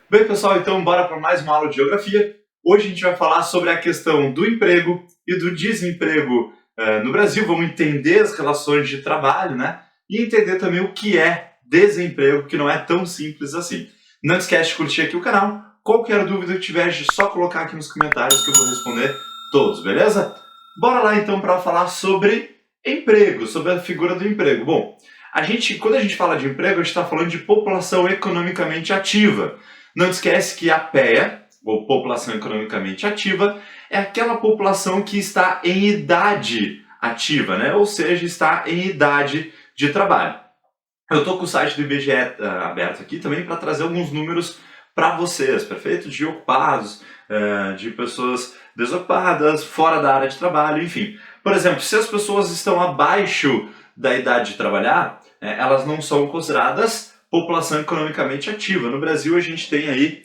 Bem, pessoal, então bora para mais uma aula de geografia. Hoje a gente vai falar sobre a questão do emprego e do desemprego no Brasil. Vamos entender as relações de trabalho, né? E entender também o que é desemprego, que não é tão simples assim. Não esquece de curtir aqui o canal. Qualquer dúvida que tiver, é só colocar aqui nos comentários que eu vou responder todos, beleza? Bora lá então para falar sobre emprego, sobre a figura do emprego. Bom, quando a gente fala de emprego, a gente está falando de população economicamente ativa. Não esquece que a PEA, ou população economicamente ativa, é aquela população que está em idade ativa, né? Ou seja, está em idade de trabalho. Eu estou com o site do IBGE aberto aqui também para trazer alguns números para vocês, perfeito? De ocupados, de pessoas desocupadas, fora da área de trabalho, enfim. Por exemplo, se as pessoas estão abaixo da idade de trabalhar, elas não são consideradas população economicamente ativa. No Brasil a gente tem aí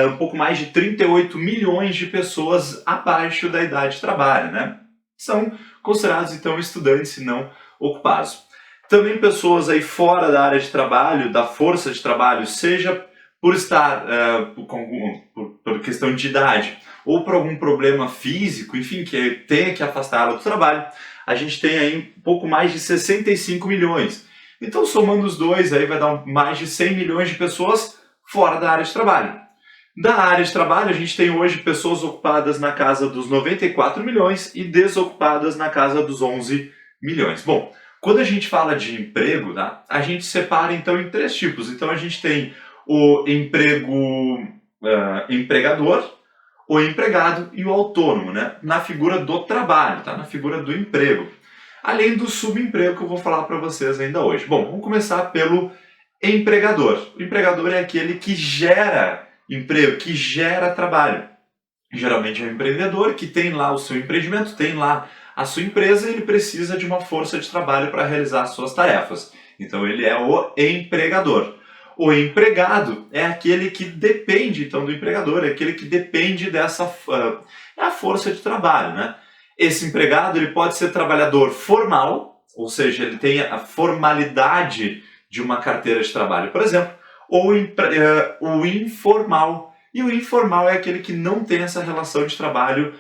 um pouco mais de 38 milhões de pessoas abaixo da idade de trabalho, né? São considerados então estudantes e não ocupados. Também pessoas aí fora da área de trabalho, da força de trabalho, seja por estar por questão de idade ou por algum problema físico, enfim, que tenha que afastá-la do trabalho, a gente tem aí um pouco mais de 65 milhões. Então, somando os dois, aí vai dar mais de 100 milhões de pessoas fora da área de trabalho. Da área de trabalho, a gente tem hoje pessoas ocupadas na casa dos 94 milhões e desocupadas na casa dos 11 milhões. Bom, quando a gente fala de emprego, tá, a gente separa então em três tipos. Então, a gente tem o emprego empregador, o empregado e o autônomo, né? Na figura do trabalho, tá? Na figura do emprego. Além do subemprego que eu vou falar para vocês ainda hoje. Bom, vamos começar pelo empregador. O empregador é aquele que gera emprego, que gera trabalho. Geralmente é um empreendedor que tem lá o seu empreendimento, tem lá a sua empresa e ele precisa de uma força de trabalho para realizar as suas tarefas. Então ele é o empregador. O empregado é aquele que depende então do empregador, é aquele que depende dessa a força de trabalho, né? Esse empregado ele pode ser trabalhador formal, ou seja, ele tem a formalidade de uma carteira de trabalho, por exemplo, ou o informal. E o informal é aquele que não tem essa relação de trabalho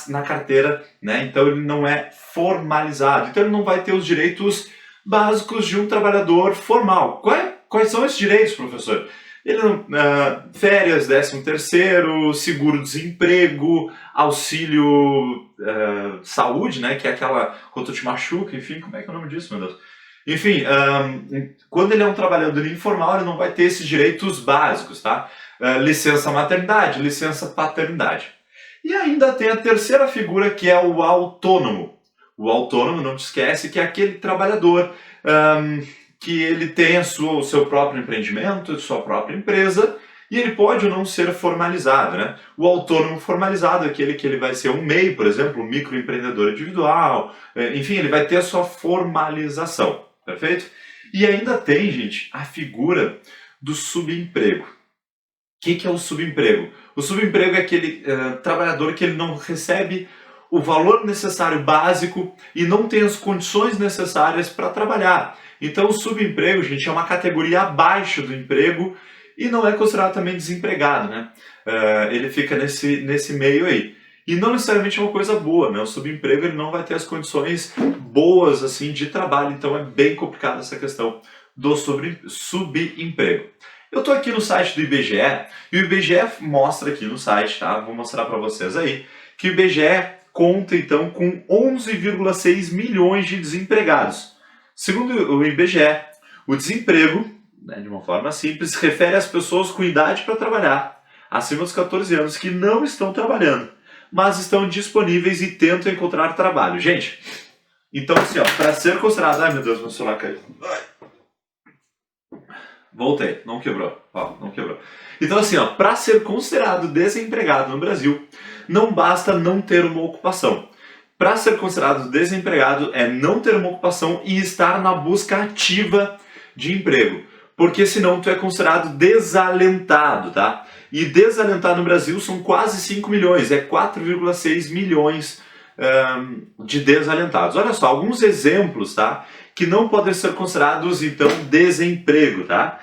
na carteira, né? Então ele não é formalizado, então ele não vai ter os direitos básicos de um trabalhador formal. Quais são esses direitos, professor? Ele férias, 13º, seguro-desemprego, auxílio saúde, né, que é aquela quando tu te machuca, enfim, como é que é o nome disso, meu Deus? Enfim, quando ele é um trabalhador informal, ele não vai ter esses direitos básicos, tá? Licença maternidade, licença paternidade. E ainda tem a terceira figura, que é o autônomo. O autônomo, não te esquece, que é aquele trabalhador que ele tem o seu próprio empreendimento, sua própria empresa, e ele pode ou não ser formalizado, né? O autônomo formalizado é aquele que ele vai ser um MEI, por exemplo, um microempreendedor individual, enfim, ele vai ter a sua formalização, perfeito? E ainda tem, gente, a figura do subemprego. O que é o subemprego? O subemprego é aquele trabalhador que ele não recebe o valor necessário básico e não tem as condições necessárias para trabalhar. Então o subemprego, gente, é uma categoria abaixo do emprego e não é considerado também desempregado, né? Ele fica nesse meio aí. E não necessariamente é uma coisa boa, né? O subemprego ele não vai ter as condições boas assim de trabalho, então é bem complicada essa questão do subemprego. Eu estou aqui no site do IBGE e o IBGE mostra aqui no site, tá? Vou mostrar para vocês aí, que o IBGE conta então com 11,6 milhões de desempregados. Segundo o IBGE, o desemprego, né, de uma forma simples, refere às pessoas com idade para trabalhar, acima dos 14 anos, que não estão trabalhando, mas estão disponíveis e tentam encontrar trabalho. Gente, então assim, ó, para ser considerado... Ai meu Deus, meu celular caiu. Voltei, não quebrou. Ó, não quebrou. Então assim, ó, para ser considerado desempregado no Brasil, não basta não ter uma ocupação. Para ser considerado desempregado é não ter uma ocupação e estar na busca ativa de emprego. Porque senão tu é considerado desalentado, tá? E desalentado no Brasil são quase 5 milhões, é 4,6 milhões de desalentados. Olha só, alguns exemplos, tá? Que não podem ser considerados, então, desemprego, tá?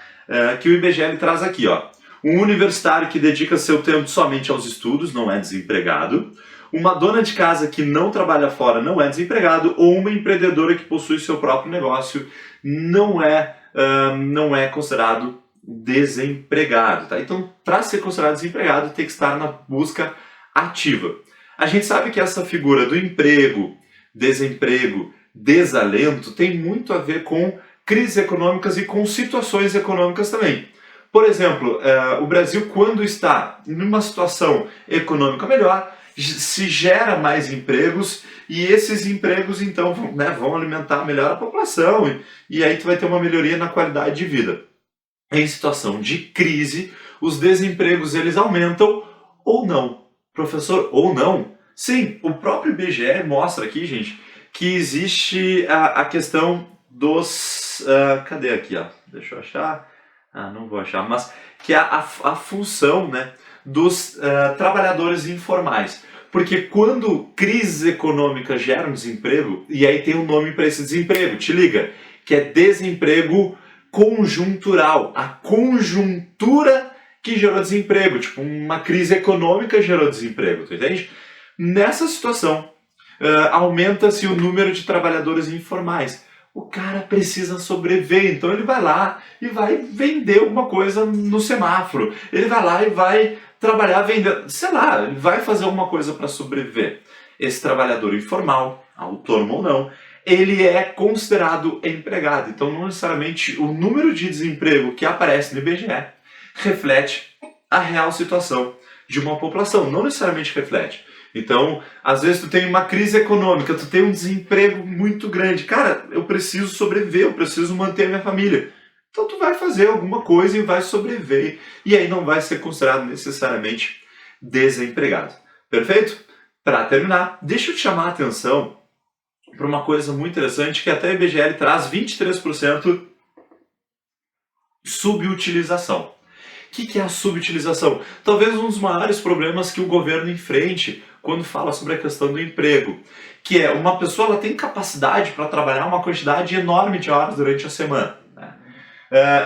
Que o IBGE traz aqui, ó. Um universitário que dedica seu tempo somente aos estudos não é desempregado. Uma dona de casa que não trabalha fora não é desempregado. Ou uma empreendedora que possui seu próprio negócio não é considerado desempregado. Tá? Então, para ser considerado desempregado, tem que estar na busca ativa. A gente sabe que essa figura do emprego, desemprego, desalento tem muito a ver com crises econômicas e com situações econômicas também. Por exemplo, o Brasil, quando está em uma situação econômica melhor, se gera mais empregos e esses empregos então vão alimentar melhor a população e aí tu vai ter uma melhoria na qualidade de vida. Em situação de crise, os desempregos eles aumentam ou não. Professor, ou não? Sim, o próprio IBGE mostra aqui, gente, que existe a questão dos... cadê aqui, ó? Deixa eu achar. Não vou achar, mas que é a função, né, dos trabalhadores informais. Porque quando crises econômicas geram desemprego, e aí tem um nome para esse desemprego, te liga, que é desemprego conjuntural. A conjuntura que gerou desemprego, tipo uma crise econômica gerou desemprego, tu entende? Nessa situação, aumenta-se o número de trabalhadores informais. O cara precisa sobreviver, então ele vai lá e vai vender alguma coisa no semáforo. Ele vai lá e vai trabalhar vendendo, sei lá, ele vai fazer alguma coisa para sobreviver. Esse trabalhador informal, autônomo ou não, ele é considerado empregado. Então, não necessariamente o número de desemprego que aparece no IBGE reflete a real situação de uma população. Não necessariamente reflete. Então, às vezes tu tem uma crise econômica, tu tem um desemprego muito grande. Cara, eu preciso sobreviver, eu preciso manter a minha família. Então tu vai fazer alguma coisa e vai sobreviver. E aí não vai ser considerado necessariamente desempregado. Perfeito? Para terminar, deixa eu te chamar a atenção para uma coisa muito interessante que até a IBGE traz 23% subutilização. O que é a subutilização? Talvez um dos maiores problemas que o governo enfrente quando fala sobre a questão do emprego, que é uma pessoa ela tem capacidade para trabalhar uma quantidade enorme de horas durante a semana. Né?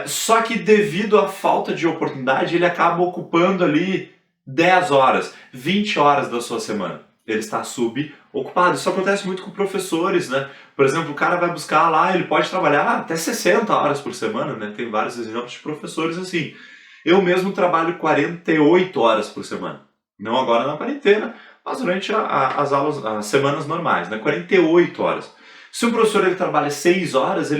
Só que devido à falta de oportunidade, ele acaba ocupando ali 10 horas, 20 horas da sua semana. Ele está subocupado. Isso acontece muito com professores, né? Por exemplo, o cara vai buscar lá, ele pode trabalhar até 60 horas por semana, né? Tem vários exemplos de professores assim. Eu mesmo trabalho 48 horas por semana. Não agora na quarentena, mas durante as semanas normais, né? 48 horas. Se um professor ele trabalha 6 horas,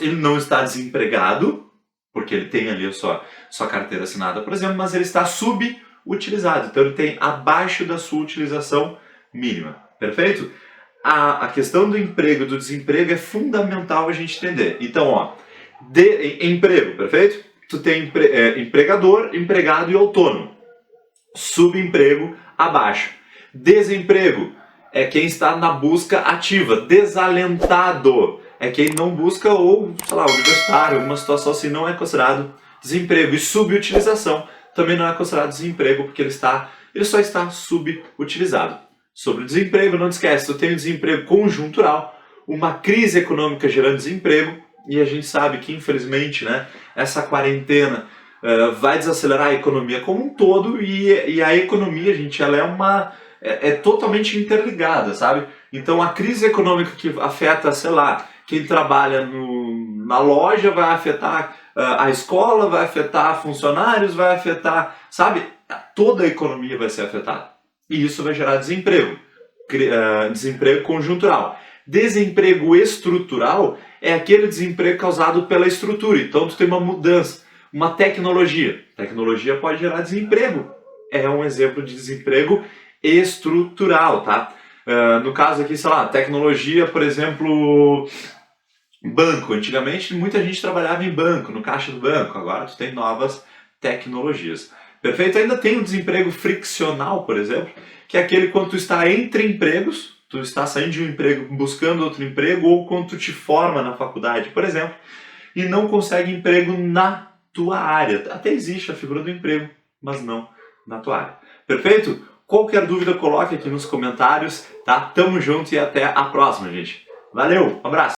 ele não está desempregado, porque ele tem ali a sua carteira assinada, por exemplo, mas ele está subutilizado. Então ele tem abaixo da sua utilização mínima. Perfeito? A questão do emprego e do desemprego é fundamental a gente entender. Então, ó, emprego, perfeito? Tu tem empregador, empregado e autônomo. Subemprego, abaixo. Desemprego é quem está na busca ativa. Desalentado é quem não busca ou, sei lá, universitário, alguma situação assim, não é considerado desemprego. E subutilização também não é considerado desemprego, porque ele só está subutilizado. Sobre o desemprego, não te esquece, tu tem o desemprego conjuntural, uma crise econômica gerando desemprego, e a gente sabe que, infelizmente, né, essa quarentena vai desacelerar a economia como um todo, e a economia, gente, ela é totalmente interligada, sabe? Então, a crise econômica que afeta, sei lá, quem trabalha na loja vai afetar a escola, vai afetar funcionários, vai afetar, sabe? Toda a economia vai ser afetada. E isso vai gerar desemprego. Desemprego conjuntural. Desemprego estrutural é aquele desemprego causado pela estrutura. Então, tu tem uma mudança, uma tecnologia. Tecnologia pode gerar desemprego. É um exemplo de desemprego estrutural, tá? No caso aqui, sei lá, tecnologia, por exemplo, banco. Antigamente, muita gente trabalhava em banco, no caixa do banco. Agora, tu tem novas tecnologias. Perfeito? Ainda tem o desemprego friccional, por exemplo, que é aquele quando tu está entre empregos, tu está saindo de um emprego buscando outro emprego, ou quando tu te forma na faculdade, por exemplo, e não consegue emprego na tua área. Até existe a figura do emprego, mas não na tua área. Perfeito? Qualquer dúvida, coloque aqui nos comentários, tá? Tamo junto e até a próxima, gente. Valeu, um abraço!